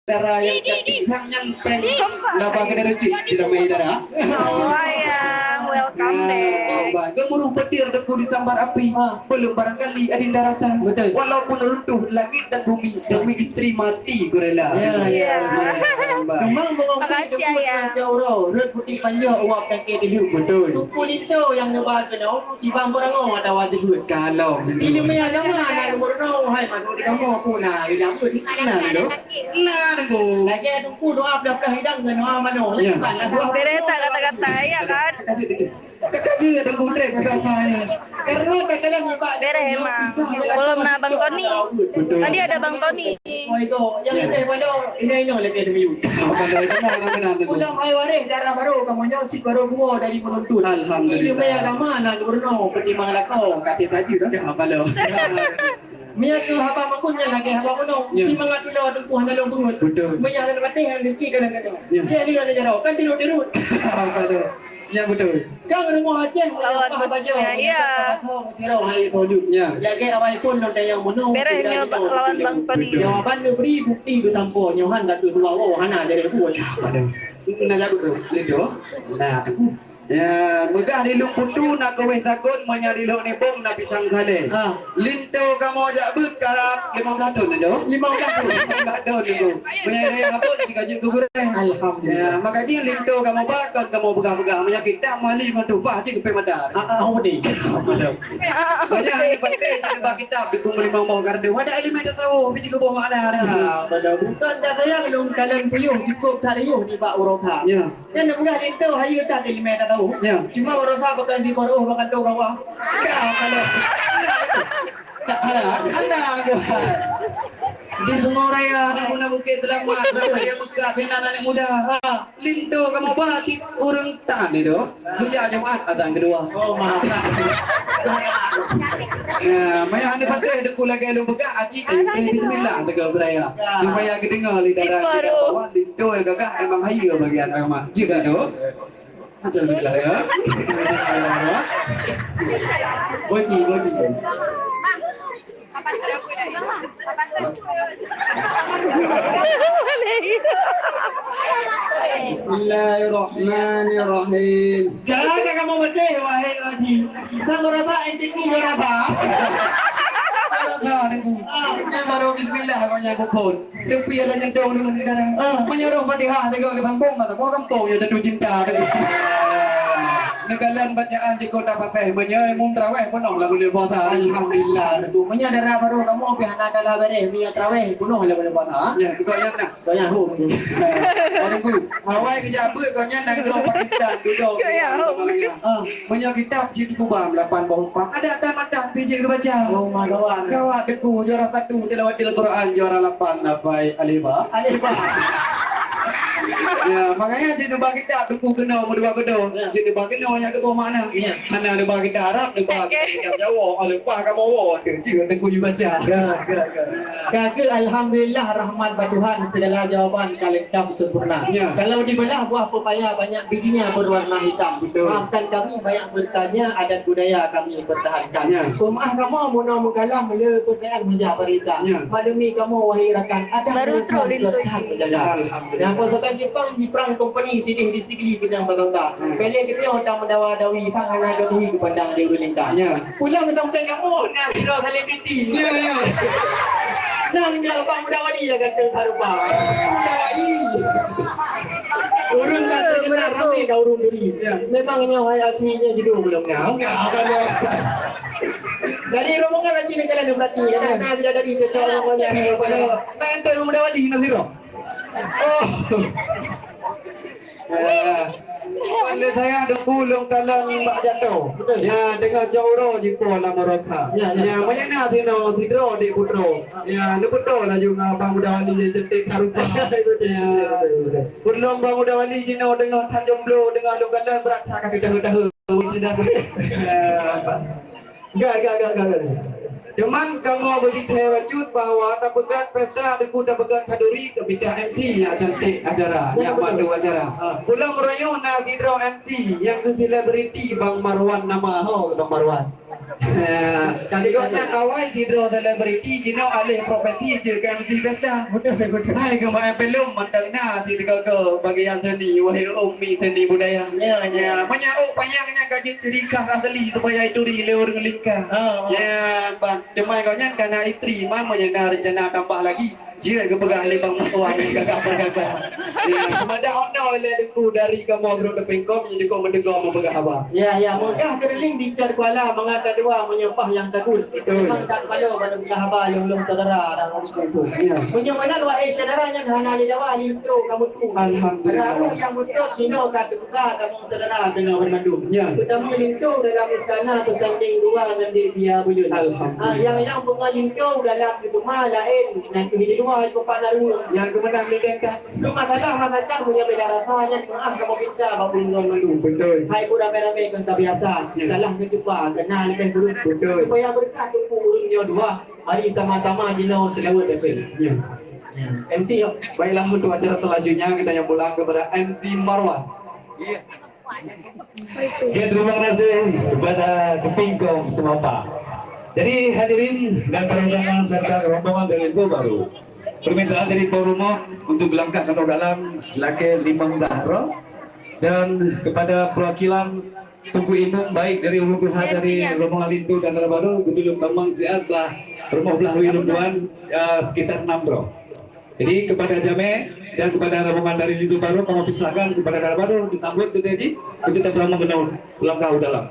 darah yang cantik yang peng laba kena ruci tidak main darah. Sayang, welcome back. Gemuruh petir deku di sambar api. Belum barangkali adinda rasa. Walaupun runtuh langit dan bumi demi istri mati ku rela. Iya. Memang Makasih ayah. jauh roh, red putih panjang uap tangke dulu. Betul. Tupu itu yang nebak kena, tiba orang ada wadi food. Kalau Ini punya agama nak nomor no, hai mak kamu pun nak hilang pun. nah do. Nah nengku. Lagi tupu doa dah hidang dengan mano. Bere kata-kata ya kan. Kakak juga nengku trek kakak saya. Karena katalah nyebak. Bere emang. Belum nah Bang Tony. Tadi ada Bang Tony. Oh itu yang ini pada ini lagi demi. Pada itu mana Pulang hai waris darah baru kamu nyosit baru gua dari penuntut. Alhamdulillah. Ini punya agama nak gubernur pertimbangan lakau kata prajurit. Ya apa lo? Mia tu haba makunnya lagi haba kuno. Si mangat tu lawan tuan dalam pungut. Betul. Mia ada mati yang dici kadang-kadang. Ya. Dia ni ada jarau kan dirut-dirut. Apa lo? Ya betul. Kang rumah Aceh Lawan bosnya, iya. Kira hari tu. Ya. Lagi awal pun ada yang menung. Bere ini lawan Bang Tony. Jawaban dia beri bukti bertampo nyohan kata tua hana dari buat. Apa lo? Nah jago lido. Nah ya, megah di luk putu nak kawih takut menyari luk ni bom nak pitang sale. Linto kamu ajak but karap 15 tahun dah. 15 tahun tu. Menyari apa si gaji tu gureh. Alhamdulillah. Ya, makanya linto kamu bakal kamu pegang-pegang menyakit tak mali matu fa cik pe madar. Ni. Banyak ni penting jadi bagi kitab di kumul limang bawah karde. Ada elemen tak tahu biji ke bawah ada. Pada bukan dah saya belum kalian puyuh cukup tariyuh di Pak Uroka. Ya. Yang nak bukan itu hayu tak di lima tak tahu. Ya. Cuma Uroka bukan di Koruh bukan tu bawah. Kau kalau tak ada ke. Di tengah raya nak guna bukit selamat raya Mekah bina anak muda. Linto kamu bawa cik urang tan ni doh. Kerja Jumaat adhan kedua. Oh maaf. Ya, maya ane pandai deku lagi lu begak aji bismillah tegak beraya. Supaya kedengar lidah kita bawa linto yang gagah emang hayu bagian agama. Juga doh. Alhamdulillah ya. Boji. Bismillahirrahmanirrahim. Jaga kamu berdeh wahai lagi. Tak merasa entiku berapa? Ada nengku. Yang baru bismillah kau nyabu pun. Lepi ala nyentong ni menegara. Menyeruh Fatihah jaga ke kampung atau kau kampung ya jatuh cinta tadi. Negalan bacaan di kota Pasai menyai mundraweh penuh lah boleh puasa. Alhamdulillah. Rumahnya darah baru kamu apa yang nak kalah bereh minyak terawih penuh lah boleh puasa. Ya, kau yang nak. Kau yang hu. Tunggu. Awal kerja apa kau yang nak terus Pakistan duduk. Menyai kitab Jid Kubam 8 bawah 4. Ada tamat PJ ke baca. Oh my God. Kawat deku juara 1 tilawatil Quran juara 8 Nafai Alibah. Ya, makanya jadi bagi kitab duku kena berdua kedua. Jadi bagi kena nya ke bawah mana? Mana ada bagi kitab Arab, ada bagi kitab Jawa, ada lepas kamu bawa ke. Dia deku ju baca. Kakak alhamdulillah rahmat Tuhan segala jawapan lengkap sempurna. Kalau dibelah buah pepaya banyak bijinya berwarna hitam. Maafkan kami banyak bertanya adat budaya kami pertahankan. Rumah kamu mau menggalam le pertanyaan menjawab barisan. Pandemi kamu wahai rakan ada baru terus lintu. Alhamdulillah. Pasukan Jepang company sidih di sigli pinang batang. Pele kita orang mendawa-dawi tangan naga duhi ke pandang dia berlingkar. Pulang mentang kamu nak kira selebriti. Ya. Nang dia apa mudawadi ya kata harupa. Mudawadi. Urung kata kena ramai kau urung duri. Memangnya wahai akhirnya hidup belum ngau. Dari rombongan lagi negara yang berarti ada bila dari cocok rombongan. Tak ente mudawadi nasiro. Oh. Pandai saya ada kulung kalang mbak jatuh. Ya dengan jauh jipo lah mereka. Ya banyak nak sino sidro di putro. Ya ni putro lah juga bang muda wali jentik karupa. Ya belum bang muda wali jino dengan Tanjung Blo dengan lu kalang berat tak dah. Sudah. Gak. Cuman kamu begitu wajud bahwa tak pegat pesta deku tak pegat kaduri kebida MC yang cantik acara yang mandu acara. Pulang rayon nak hidro MC yang ke selebriti Bang Marwan nama ho Bang Marwan. Tengoknya awal tidur selebriti Gino alih profesi je ke MC Pesta. Hai gemar pelum mentengna tidur ke bagian seni wahai umi seni budaya. Ya menyauk payangnya gaji cerikah asli supaya itu dileur ngelingkah. Ya bang demai kau nyan karena istri mama yang rencana tambah lagi. Jika kepegang lebang matuan gagak perkasa. Ya kepada ono le deku dari kamu grup depengkom jadi kau mendengar mempegang apa. Ya, mudah keriling bicar kuala mengata dua menyempah yang takut. Memang tak malu pada belah haba long saudara dan orang itu. Menyamanan wahai saudaranya hana di dawa itu kamu tu. Alhamdulillah. Kalau yang betul kino kata buka kamu saudara dengan bermandu. Pertama lintu dalam istana bersanding dua dengan dia bujun. Alhamdulillah. Yang bunga lintu dalam rumah lain nanti di dua itu panaru. Yang kemenang lidengkan. Lu masalah punya beda rasanya kamu pindah bapak lindung mandu. Betul. Hai pura rame-rame kan tak biasa. Salah kejumpa kenal lebih buruk. Betul. Supaya berkat burungnya dua. Mari sama-sama jino selawat dapil. Ya. MC yuk. Baiklah untuk acara selanjutnya kita yang pulang kepada MC Marwan. Oke, terima kasih kepada Kepingkom Semapa. Jadi hadirin dan para undangan serta rombongan dari itu baru. Permintaan dari Porumo untuk melangkah ke dalam laki limang dahro dan kepada perwakilan Tunggu Imung baik dari Uruguha dari rombongan Lintu dan Darabado Gudulung Tamang Ziat lah rumah belah Lumpuan sekitar 6 bro. Jadi kepada Jame dan kepada rombongan dari Lintu Baru kami persilahkan kepada Darabado disambut ke Teji untuk tetap mengenal langkah dalam.